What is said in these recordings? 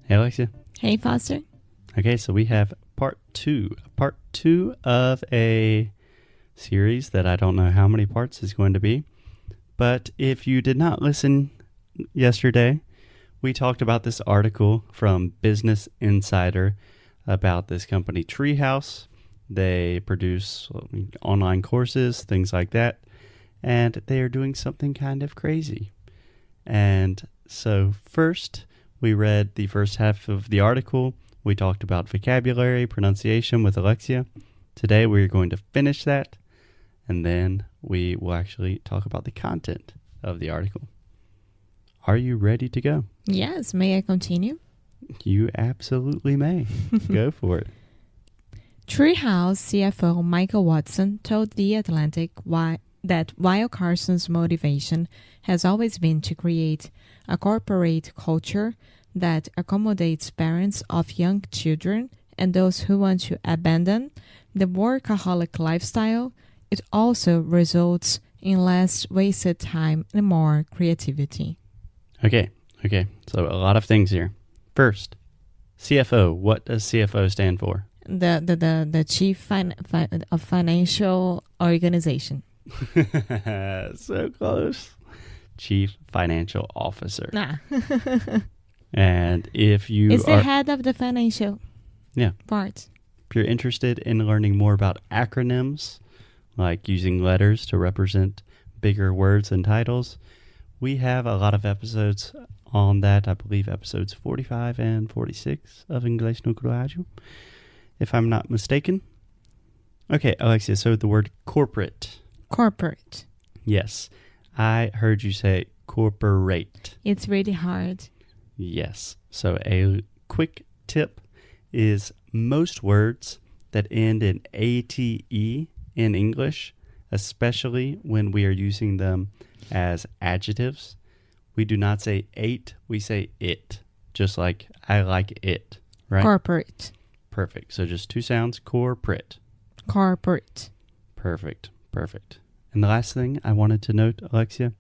Hey, Alexia. Hey, Foster. Okay, so we have part two of a series that I don't know how many parts is going to be. But if you did not listen yesterday, we talked about this article from Business Insider about this company, Treehouse. They produce online courses, things like that, and they are doing something kind of crazy. And so first, we read the first half of the article. We talked about vocabulary, pronunciation with Alexia. Today, we're going to finish that, and then we will actually talk about the content of the article. Are you ready to go? Yes, may I continue? You absolutely may. Go for it. Treehouse CFO Michael Watson told The Atlantic that while Carson's motivation has always been to create a corporate culture that accommodates parents of young children and those who want to abandon the workaholic lifestyle, it also results in less wasted time and more creativity. Okay. So a lot of things here. First, CFO. What does CFO stand for? The Chief of Financial Organization. So close. Chief Financial Officer. Nah. And if you It's the head of the financial part. If you're interested in learning more about acronyms, like using letters to represent bigger words and titles, we have a lot of episodes on that. I believe episodes 45 and 46 of Inglês no Rádio, if I'm not mistaken. Okay, Alexia, so the word corporate. Corporate. Yes. I heard you say corporate. It's really hard. Yes. So a quick tip is most words that end in ATE in English, especially when we are using them as adjectives, we do not say ate, we say it. Just like I like it, right? Corporate. Perfect. So just two sounds, corporate. Corporate. Perfect. And the last thing I wanted to note, Alexia,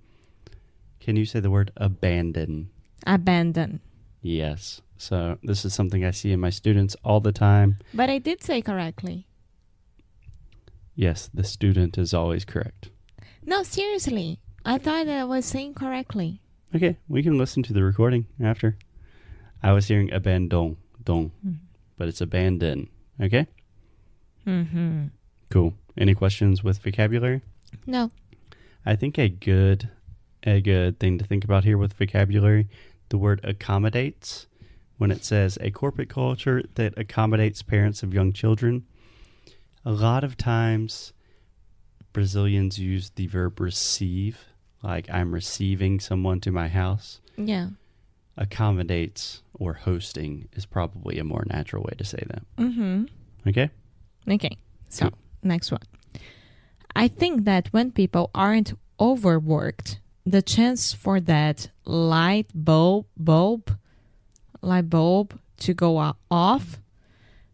can you say the word abandon? Abandon. Yes. So this is something I see in my students all the time. But I did say correctly. Yes, the student is always correct. No, seriously. I thought I was saying correctly. Okay, we can listen to the recording after. I was hearing abandon, but it's abandon. Okay? Mm-hmm. Cool. Any questions with vocabulary? No. I think a good thing to think about here with vocabulary, the word accommodates, when it says a corporate culture that accommodates parents of young children. A lot of times, Brazilians use the verb receive, like I'm receiving someone to my house. Yeah. Accommodates or hosting is probably a more natural way to say that. Mm-hmm. Okay? Okay. So, Cool. Next one. I think that when people aren't overworked, the chance for that light bulb to go off,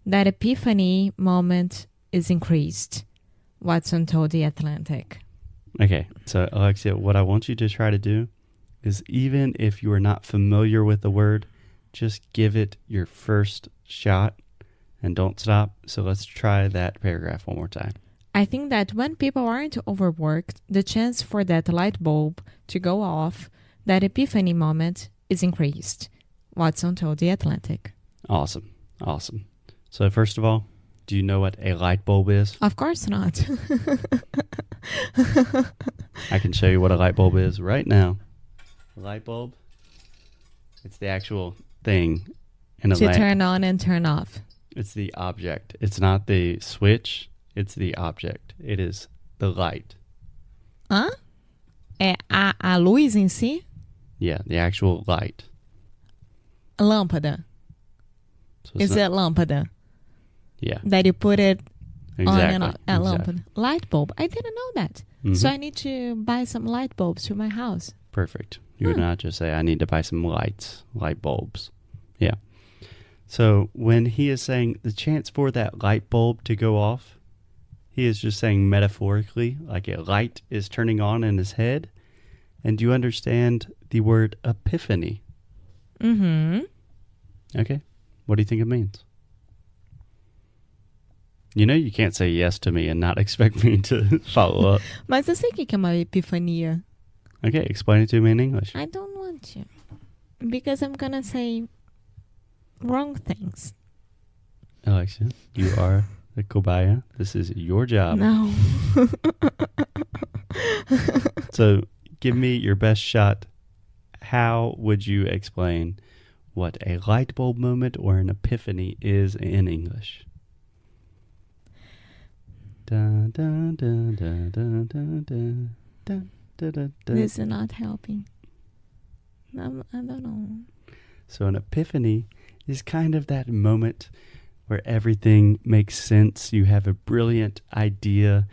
that epiphany moment is increased, Watson told The Atlantic. Okay, so Alexia, what I want you to try to do is even if you are not familiar with the word, just give it your first shot and don't stop. So let's try that paragraph one more time. I think that when people aren't overworked, the chance for that light bulb to go off, that epiphany moment is increased, Watson told The Atlantic. Awesome. So first of all, do you know what a light bulb is? Of course not. I can show you what a light bulb is right now. A light bulb, it's the actual thing in a to lamp. Turn on and turn off. It's the object. It's not the switch. It's the object. It is the light. Hã? É a luz em si? Yeah, the actual light. A lâmpada. So Is it lâmpada? Yeah. That you put it Exactly. on and off. A Exactly. lâmpada. Light bulb. I didn't know that. Mhm. So I need to buy some light bulbs to my house. Perfect. You would not just say, I need to buy some light bulbs. Yeah. So when he is saying the chance for that light bulb to go off, he is just saying metaphorically, like a light is turning on in his head. And do you understand the word epiphany? Mm-hmm. Okay. What do you think it means? You know you can't say yes to me and not expect me to follow up. Mas eu sei o que é uma epifania. Okay, explain it to me in English. I don't want to. Because I'm gonna say wrong things. Alexia, you are the cobaya. This is your job. No. So give me your best shot. How would you explain what a light bulb moment or an epiphany is in English? Dun, dun, dun, dun, dun, dun, dun, dun, dun, dun, dun. This is not helping. I don't know. So an epiphany is kind of that moment where everything makes sense. You have a brilliant idea,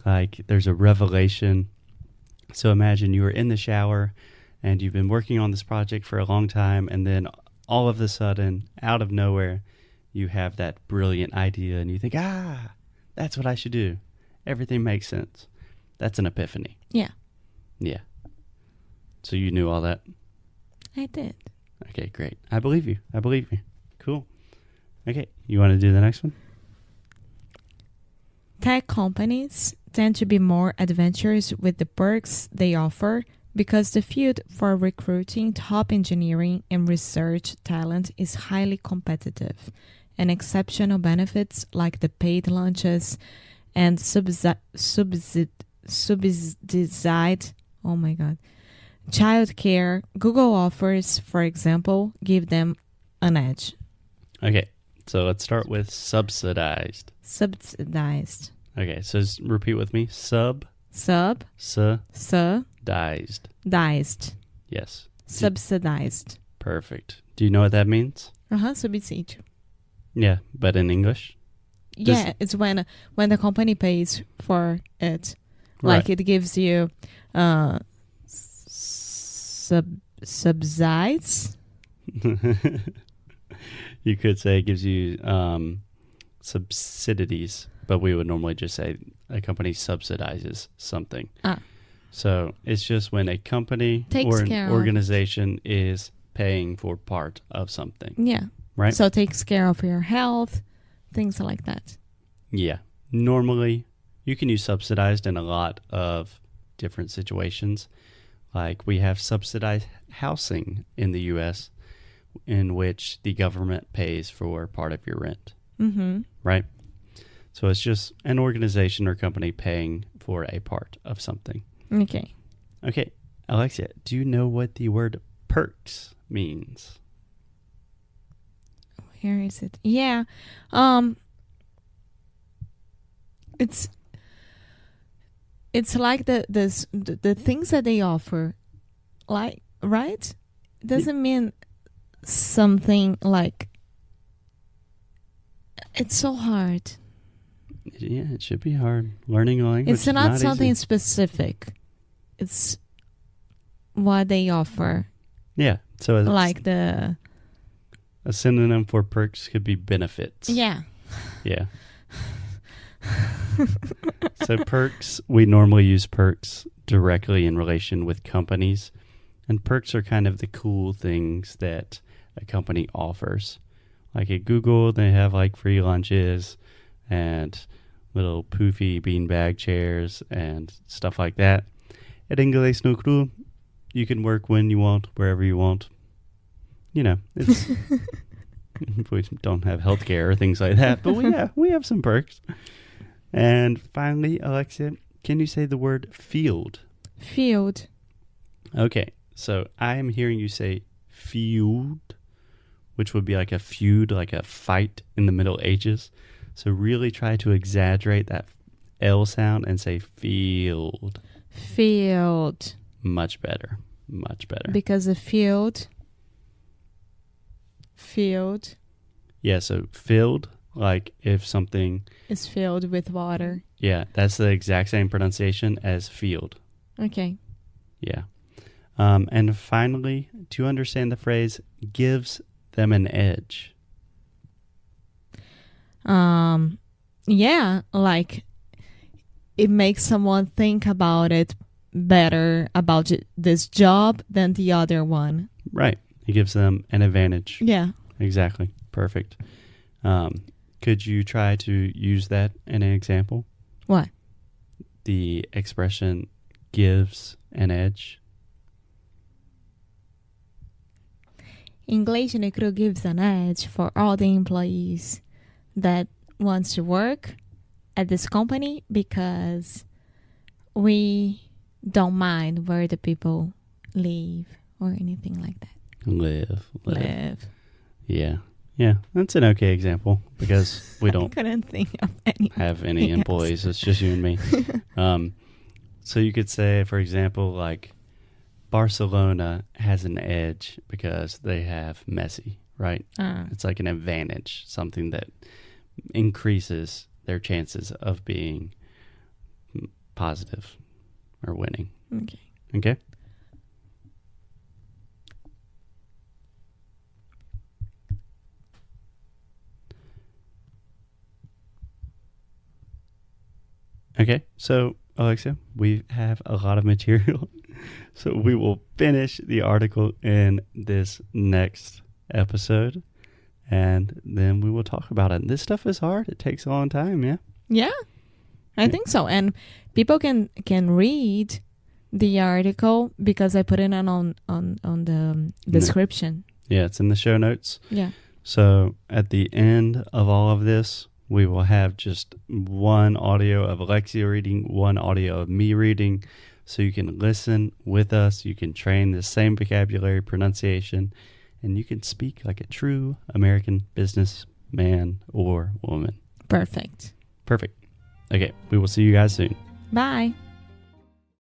like there's a revelation. So imagine you were in the shower and you've been working on this project for a long time, and then all of a sudden, out of nowhere, you have that brilliant idea and you think, that's what I should do. Everything makes sense. That's an epiphany. Yeah. Yeah. So you knew all that? I did. Okay, great. I believe you. Cool. Okay, you want to do the next one? Tech companies tend to be more adventurous with the perks they offer because the field for recruiting top engineering and research talent is highly competitive, and exceptional benefits like the paid lunches and subsidized childcare Google offers, for example, give them an edge. Okay, so let's start with subsidized. Subsidized. Okay, so repeat with me. Subsidized. Yes. Subsidized. Perfect. Do you know what that means? Subsídio. Yeah, but in English? Yeah, it's when the company pays for it. Like it gives you subsides. You could say it gives you subsidies, but we would normally just say a company subsidizes something. So it's just when a company or an organization is paying for part of something. Yeah. Right? So it takes care of your health, things like that. Yeah. Normally, you can use subsidized in a lot of different situations. Like we have subsidized housing in the U.S., in which the government pays for part of your rent. Mm-hmm. Right? So it's just an organization or company paying for a part of something. Okay. Okay. Alexia, do you know what the word perks means? Where is it? Yeah. It's like the things that they offer, like, right? It doesn't mean something like, it's so hard. Yeah, it should be hard. Learning a language It's not something easy. Specific. It's what they offer. Yeah. So it's like a synonym for perks could be benefits. Yeah. Yeah. So perks, we normally use perks directly in relation with companies. And perks are kind of the cool things that a company offers. Like at Google, they have like free lunches and little poofy beanbag chairs and stuff like that. At Inglês no Cru, you can work when you want, wherever you want. You know, it's we don't have healthcare or things like that, but we have some perks. And finally, Alexia, can you say the word field? Field. Okay, so I am hearing you say feud, which would be like a feud, like a fight in the Middle Ages. So really try to exaggerate that L sound and say field. Field. Much better. Much better. Because a field. Yeah, so filled, like if something is filled with water. Yeah, that's the exact same pronunciation as field. Okay. Yeah. And finally, do you understand the phrase gives them an edge? Yeah, like it makes someone think about it better about this job than the other one. Right. It gives them an advantage. Yeah. exactly. Perfect. Could you try to use that in an example? What? The expression gives an edge. Inglês no Cru gives an edge for all the employees that wants to work at this company because we don't mind where the people live or anything like that. Live. Yeah, that's an okay example because we I don't couldn't think of any. have any employees. It's just you and me. So you could say, for example, like Barcelona has an edge because they have Messi, right? It's like an advantage, something that increases their chances of being positive or winning. Okay? Okay, so Alexia, we have a lot of material. So we will finish the article in this next episode, and then we will talk about it. This stuff is hard. It takes a long time, yeah? Yeah, I think so. And people can read the article because I put it on the description. Yeah, it's in the show notes. Yeah. So at the end of all of this, we will have just one audio of Alexia reading, one audio of me reading, so you can listen with us. You can train the same vocabulary, pronunciation, and you can speak like a true American businessman or woman. Perfect. Okay, we will see you guys soon. Bye.